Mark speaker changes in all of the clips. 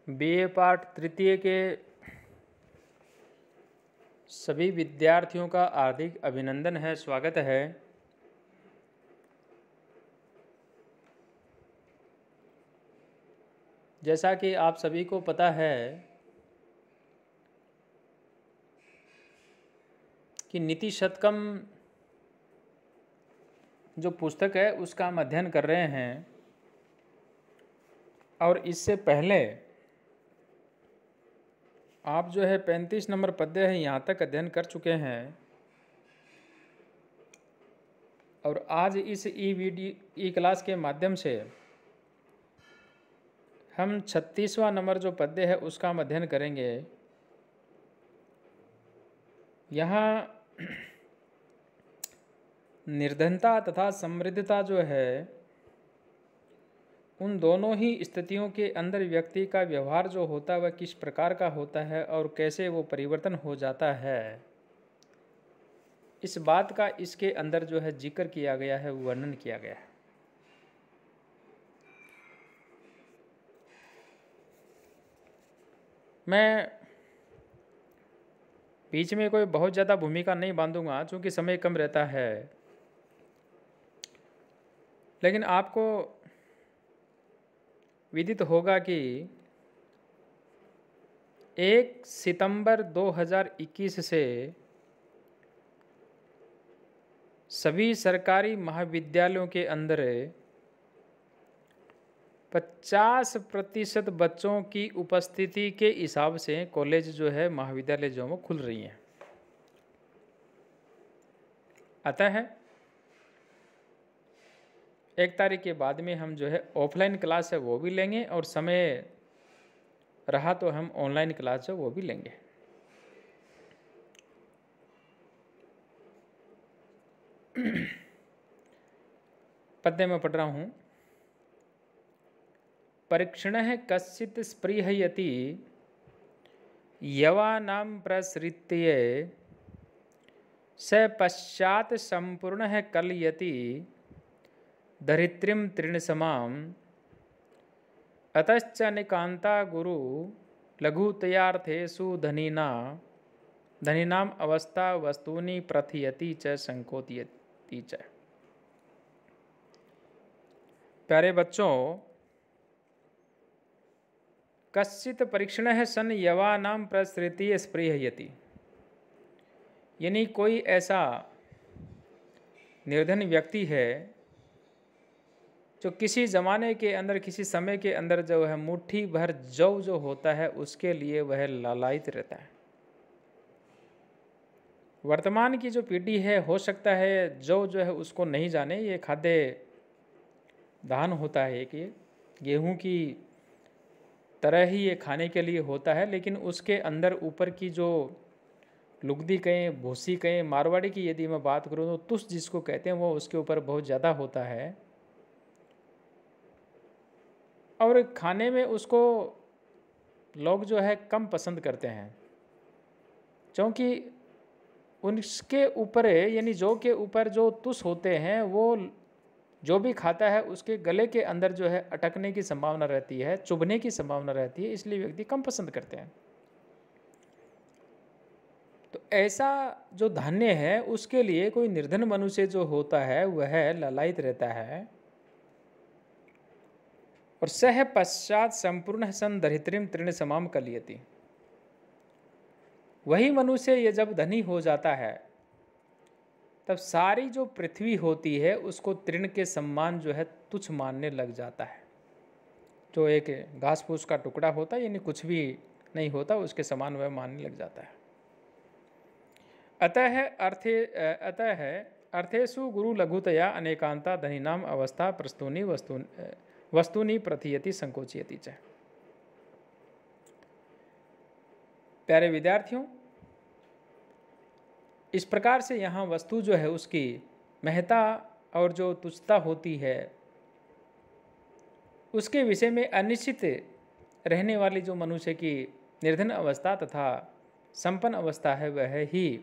Speaker 1: BA पाठ तृतीय के सभी विद्यार्थियों का हार्दिक अभिनंदन है, स्वागत है। जैसा कि आप सभी को पता है कि नीति शतकम जो पुस्तक है उसका हम अध्ययन कर रहे हैं और इससे पहले आप जो है 35 नंबर पद्य है यहाँ तक अध्ययन कर चुके हैं और आज इस ई क्लास के माध्यम से हम 36वां नंबर जो पद्य है उसका हम अध्ययन करेंगे। यहाँ निर्धनता तथा समृद्धता जो है उन दोनों ही स्थितियों के अंदर व्यक्ति का व्यवहार जो होता है वह किस प्रकार का होता है और कैसे वो परिवर्तन हो जाता है, इस बात का इसके अंदर जो है जिक्र किया गया है, वर्णन किया गया है। मैं बीच में कोई बहुत ज़्यादा भूमिका नहीं बांधूंगा क्योंकि समय कम रहता है, लेकिन आपको विदित होगा कि 1 सितंबर 2021 से सभी सरकारी महाविद्यालयों के अंदर 50% बच्चों की उपस्थिति के हिसाब से कॉलेज जो है महाविद्यालय जो वो खुल रही हैं। अतः 1 तारीख के बाद में हम जो है ऑफलाइन क्लास है वो भी लेंगे और समय रहा तो हम ऑनलाइन क्लास है वो भी लेंगे। पद्य में पढ़ रहा हूँ। परीक्षणः कश्चित् स्पृहयति यवानां प्रसृत्ये स पश्चात् संपूर्णः कलयति धरित्रीं तृणसमाम् अतश्च निकान्ता गुरु लघुतयार्थेषु धनीनाम् अवस्था वस्तूनि प्रथयति च संकोचयति च। प्यारे बच्चों, कश्चित् परीक्षणः सन् यवानां प्रसृत्ये स्पृहयति, यानी कोई ऐसा निर्धन व्यक्ति है जो किसी ज़माने के अंदर, किसी समय के अंदर जो है मुट्ठी भर जौ जो होता है उसके लिए वह लालायित रहता है। वर्तमान की जो पीढ़ी है हो सकता है जौ जो है उसको नहीं जाने, ये खाद्य धान होता है कि गेहूं की तरह ही ये खाने के लिए होता है, लेकिन उसके अंदर ऊपर की जो लुगदी कहें, भूसी कहें, मारवाड़ी की यदि मैं बात करूँ तो तुस जिसको कहते हैं वो उसके ऊपर बहुत ज़्यादा होता है और खाने में उसको लोग जो है कम पसंद करते हैं, क्योंकि उसके ऊपर यानी जौ के ऊपर जो तुस होते हैं वो जो भी खाता है उसके गले के अंदर जो है अटकने की संभावना रहती है, चुभने की संभावना रहती है, इसलिए व्यक्ति कम पसंद करते हैं। तो ऐसा जो धान्य है उसके लिए कोई निर्धन मनुष्य जो होता है वह लालायित रहता है और सह पश्चात संपूर्ण सन धरित्रीं तृण समाम कलयति। वही मनुष्य ये जब धनी हो जाता है तब सारी जो पृथ्वी होती है उसको तृण के सम्मान जो है तुच्छ मानने लग जाता है। जो एक घास फूस का टुकड़ा होता है यानी कुछ भी नहीं होता उसके समान वह मानने लग जाता है। अतः अर्थेषु गुरु लघुतया अनेकांता धनीनाम अवस्था प्रस्तुनि वस्तुनि प्रथयति संकोचयति च। प्यारे विद्यार्थियों, इस प्रकार से यहाँ वस्तु जो है उसकी महत्ता और जो तुच्छता होती है उसके विषय में अनिश्चित रहने वाली जो मनुष्य की निर्धन अवस्था तथा संपन्न अवस्था है वह ही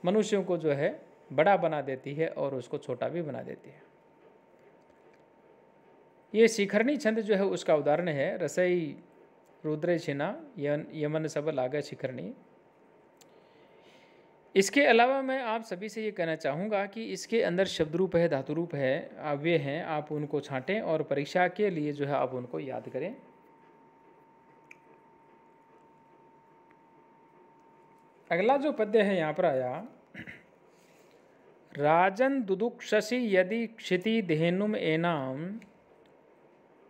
Speaker 1: मनुष्यों को जो है बड़ा बना देती है और उसको छोटा भी बना देती है। ये शिखरणी छंद जो है उसका उदाहरण है। रसई रुद्र छिना यमन सब लागे शिखरणी। इसके अलावा मैं आप सभी से ये कहना चाहूँगा कि इसके अंदर शब्द रूप है, धातु रूप है, वे हैं, आप उनको छांटें और परीक्षा के लिए जो है आप उनको याद करें। अगला जो पद्य है यहाँ पर आया, राजन दुदुक्षसि यदि क्षिति धेनुम एनाम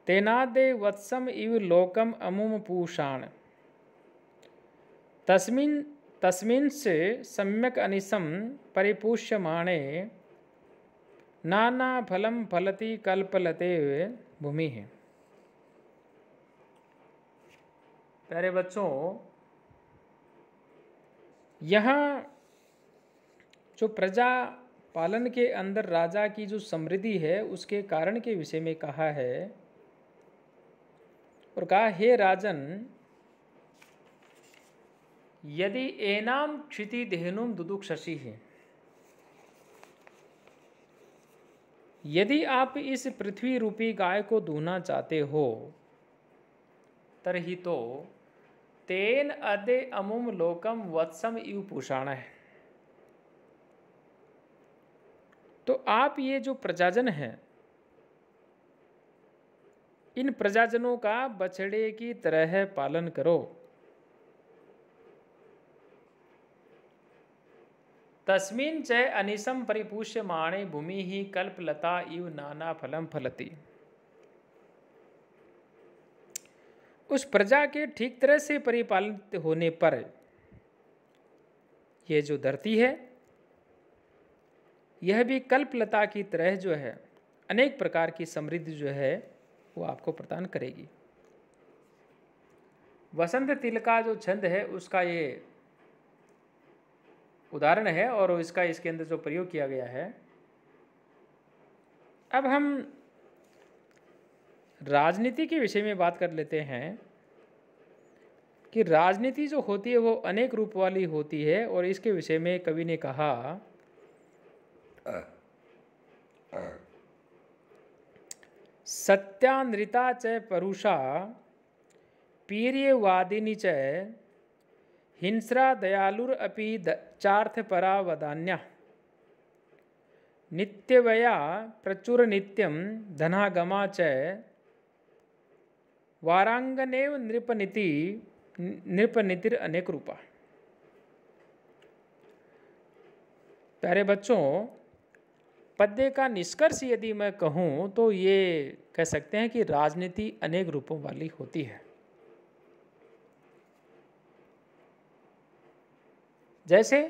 Speaker 1: तेनादे वत्सम इव लोकम अमुम पूषाण तस्मिन् से सम्यक अनिसम परिपुष्यमाणे नाना फलम फलति कल्पलते भूमि है। प्यारे बच्चों, यहाँ जो प्रजा पालन के अंदर राजा की जो समृद्धि है उसके कारण के विषय में कहा है और कहा, हे राजन, यदि एनाम क्षिति धेनुम दुदुक्षसि है, यदि आप इस पृथ्वी रूपी गाय को दूहना चाहते हो तरही तो तेन अदे अमुम लोकम वत्सम इव पुषाण है। तो आप ये जो प्रजाजन हैं, इन प्रजाजनों का बछड़े की तरह पालन करो। तस्मिन् च अनिसम परिपुष्यमाणे भूमि ही कल्पलता इव नाना फलम फलति। उस प्रजा के ठीक तरह से परिपालित होने पर यह जो धरती है यह भी कल्पलता की तरह जो है अनेक प्रकार की समृद्धि जो है वो आपको प्रदान करेगी। वसंत तिल का जो छंद है उसका ये उदाहरण है और इसका इसके अंदर जो प्रयोग किया गया है। अब हम राजनीति के विषय में बात कर लेते हैं कि राजनीति जो होती है वो अनेक रूप वाली होती है और इसके विषय में कवि ने कहा, सत्यानृता च परुषा पीर्यवादिनी च हिंस्रा दयालुरपि चार्थपरा वदान्या नित्यवया प्रचुर नित्यम धनागमा च वारांगनेव नृपनीतिर अनेक रूपा। प्यारे बच्चों, पद्य का निष्कर्ष यदि मैं कहूँ तो ये कह सकते हैं कि राजनीति अनेक रूपों वाली होती है। जैसे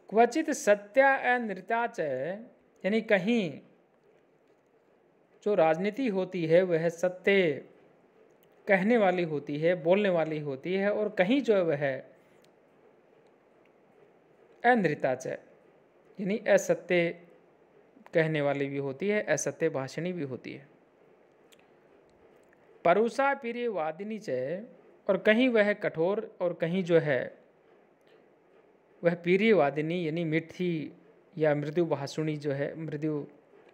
Speaker 1: क्वचित सत्या अनृता च, यानी कहीं जो राजनीति होती है वह सत्य कहने वाली होती है, बोलने वाली होती है, और कहीं जो वह अनृता च यानी असत्य कहने वाली भी होती है, असत्य भाषणी भी होती है। परुषा प्रिय वादिनी च, और कहीं वह कठोर और कहीं जो है वह प्रिय वादिनी यानी मीठी या मृदु भाषणी जो है, मृदु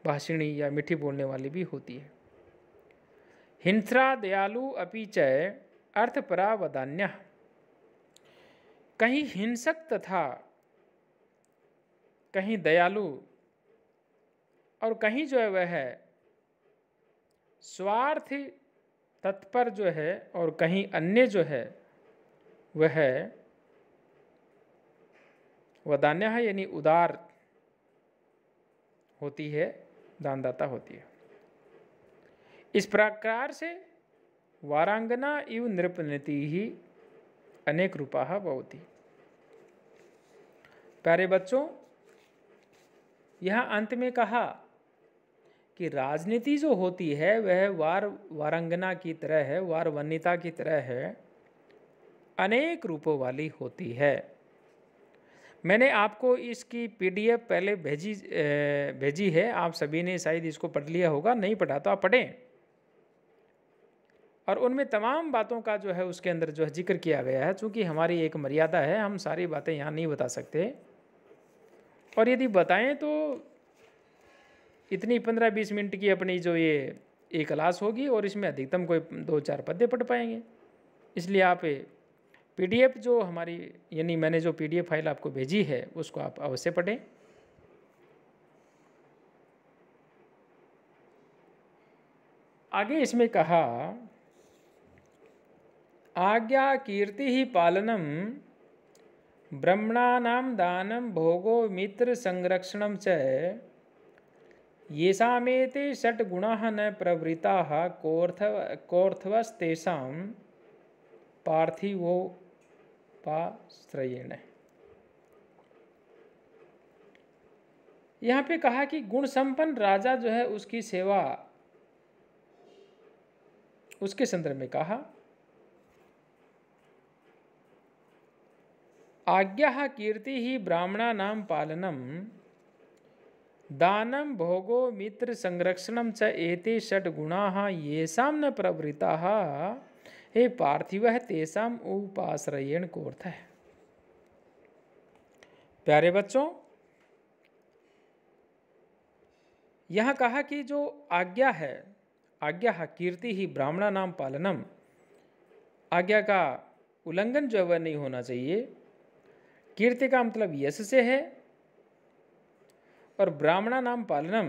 Speaker 1: भाषणी या मीठी बोलने वाली भी होती है। हिंस्रा दयालु अपि च अर्थपरा वदान्या, कहीं हिंसक तथा कहीं दयालु और कहीं जो है वह स्वार्थ तत्पर जो है और कहीं अन्य जो है वह वदान्य है यानी उदार होती है, दानदाता होती है। इस प्रकार से वारांगना इव नृपनीति ही अनेक रूपा भवति। प्यारे बच्चों, यहाँ अंत में कहा कि राजनीति जो होती है वह वारांगना की तरह है, वार वनिता की तरह है, अनेक रूपों वाली होती है। मैंने आपको इसकी पीडीएफ पहले भेजी है, आप सभी ने शायद इसको पढ़ लिया होगा, नहीं पढ़ा तो आप पढ़ें। और उनमें तमाम बातों का जो है उसके अंदर जो है जिक्र किया गया है। चूँकि हमारी एक मर्यादा है, हम सारी बातें यहाँ नहीं बता सकते, और यदि बताएं तो इतनी 15-20 मिनट की अपनी जो ये क्लास होगी और इसमें अधिकतम कोई 2-4 पद्य पढ़ पाएंगे। इसलिए आप PDF जो हमारी यानी मैंने जो PDF फाइल आपको भेजी है उसको आप अवश्य पढ़ें। आगे इसमें कहा आज्ञा कीर्ति ही पालनम ब्रह्मणानां दानं भोगो मित्र संरक्षणं च येषामेते षट्गुणाः न प्रवृत्ताः कोऽर्थवस्तेषां पार्थिवोपाश्रयेण। यहाँ पे कहा कि गुण संपन्न राजा जो है उसकी सेवा, उसके संदर्भ में कहा आज्ञा कीर्ति ही ब्राह्मणानां पालनम दानं भोगो मित्र संरक्षणं च एते षट्गुणाः येषां न प्रवृत्ताः हे पार्थिवः तेषां उपाश्रयेण को अर्थ है। प्यारे बच्चों, यहाँ कहा कि जो आज्ञा है, आज्ञा कीर्ति ही ब्राह्मणानां पालनम, आज्ञा का उल्लंघन जो है वह नहीं होना चाहिए। कीर्ति का मतलब यश से है और ब्राह्मणानां पालनम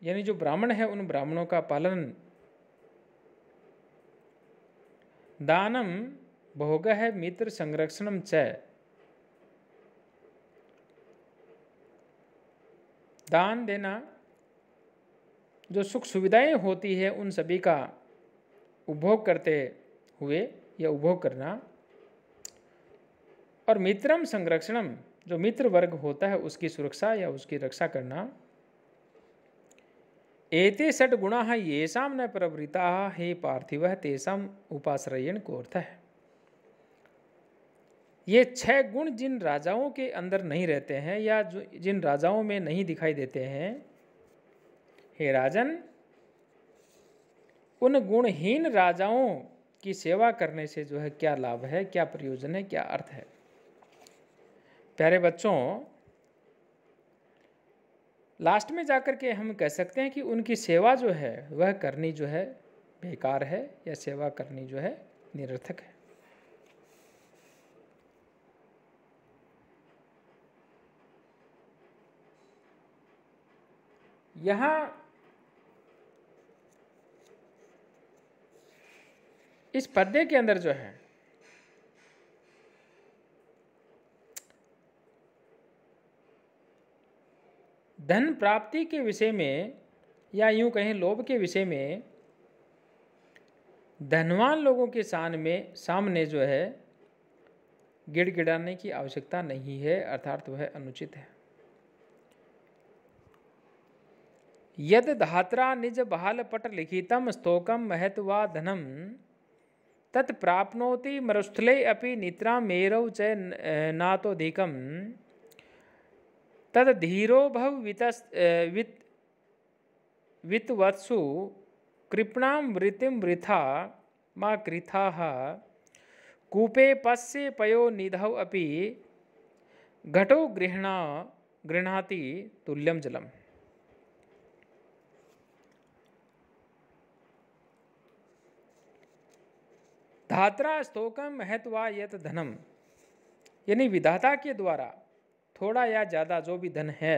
Speaker 1: यानी जो ब्राह्मण है उन ब्राह्मणों का पालन। दानम भोग है मित्र संरक्षणम च, दान देना जो सुख सुविधाएं होती है उन सभी का उपभोग करते हुए या उपभोग करना, और मित्रम संरक्षणम जो मित्र वर्ग होता है उसकी सुरक्षा या उसकी रक्षा करना। एते षट गुणाः येषां न प्रवृत्ताः हे पार्थिवः तेषां उपाश्रयेण को अर्थ है। ये 6 गुण जिन राजाओं के अंदर नहीं रहते हैं या जो जिन राजाओं में नहीं दिखाई देते हैं, हे राजन, उन गुणहीन राजाओं की सेवा करने से जो है क्या लाभ है, क्या प्रयोजन है, क्या अर्थ है। प्यारे बच्चों, लास्ट में जाकर के हम कह सकते हैं कि उनकी सेवा जो है वह करनी जो है बेकार है या सेवा करनी जो है निरर्थक है। यहाँ इस पद्य के अंदर जो है धन प्राप्ति के विषय में या यूं कहें लोभ के विषय में धनवान लोगों के सामने जो है गिड़गिड़ाने की आवश्यकता नहीं है, अर्थात वह अनुचित है। यद धात्रा निज बहाल पट लिखितम स्तोकम महत्वा धनम तत् प्राप्नोति मरुस्थले अपि निद्रा मेरौ च नातोधिकम तद धीरो भव वित्तवत्सु कृपणां वृत्तिं वृथा मा कृथाः कूपे पश्ये पयो निधौ अपि घटो गृह्णाति तुल्यं जलम। धात्रा स्तोकम महत्वा यत धनम, यानी विधाता के द्वारा थोड़ा या ज़्यादा जो भी धन है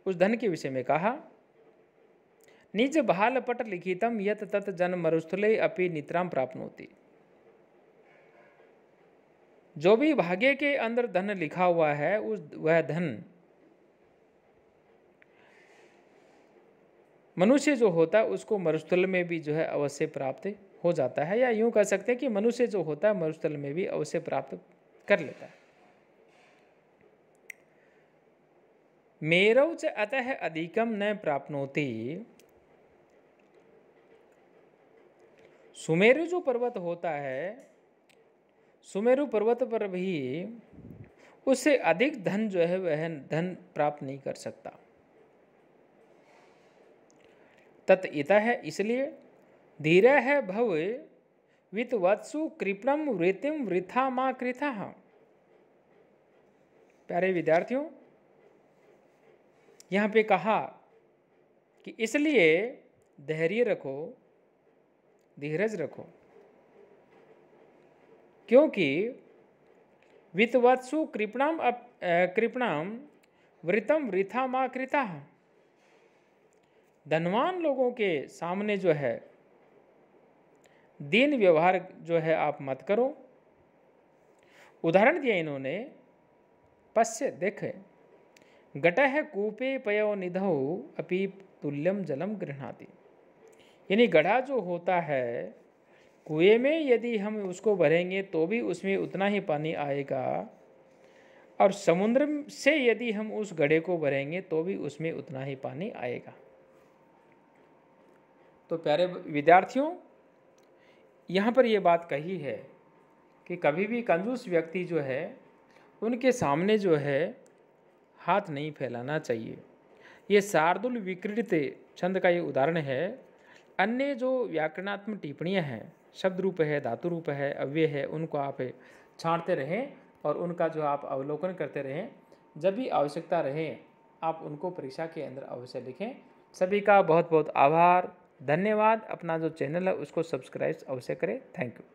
Speaker 1: उस धन के विषय में कहा निज बहाल पट लिखितम यत तत् जन मरुस्थले अपि निद्राम प्राप्नोति। जो भी भाग्य के अंदर धन लिखा हुआ है वह धन मनुष्य जो होता है उसको मरुस्थल में भी जो है अवश्य प्राप्त हो जाता है, या यूं कह सकते हैं कि मनुष्य जो होता है मरुस्थल में भी अवश्य प्राप्त कर लेता है। मेरौ च अतः अधिकम न प्राप्नोति, सुमेरु जो पर्वत होता है सुमेरु पर्वत पर भी उससे अधिक धन जो है वह धन प्राप्त नहीं कर सकता। तत् इतः इसलिए धीरे है भव वित्तवत्सु कृपणम वृत्तिम वृथा मा कृथा। प्यारे विद्यार्थियों, यहाँ पे कहा कि इसलिए धैर्य रखो, धीरज रखो, क्योंकि वित्तवत्सु कृपणाम वृतम वृथा मा कृता। धनवान लोगों के सामने जो है दीन व्यवहार जो है आप मत करो। उदाहरण दिया इन्होंने, पश्य देखे, घटः कूपे पयो निधौ अपि तुल्यम जलम गृह्णाति। यानी गड्ढा जो होता है कुएं में, यदि हम उसको भरेंगे तो भी उसमें उतना ही पानी आएगा, और समुद्र से यदि हम उस गड्ढे को भरेंगे तो भी उसमें उतना ही पानी आएगा। तो प्यारे विद्यार्थियों, यहाँ पर ये बात कही है कि कभी भी कंजूस व्यक्ति जो है उनके सामने जो है हाथ नहीं फैलाना चाहिए। ये शार्दुल विक्रीडित छंद का ये उदाहरण है। अन्य जो व्याकरणात्मक टिप्पणियाँ हैं, शब्द रूप है, धातु रूप है, अव्यय है, उनको आप छांटते रहें और उनका जो आप अवलोकन करते रहें। जब भी आवश्यकता रहे आप उनको परीक्षा के अंदर अवश्य लिखें। सभी का बहुत बहुत आभार, धन्यवाद। अपना जो चैनल है उसको सब्सक्राइब अवश्य करें। Thank you.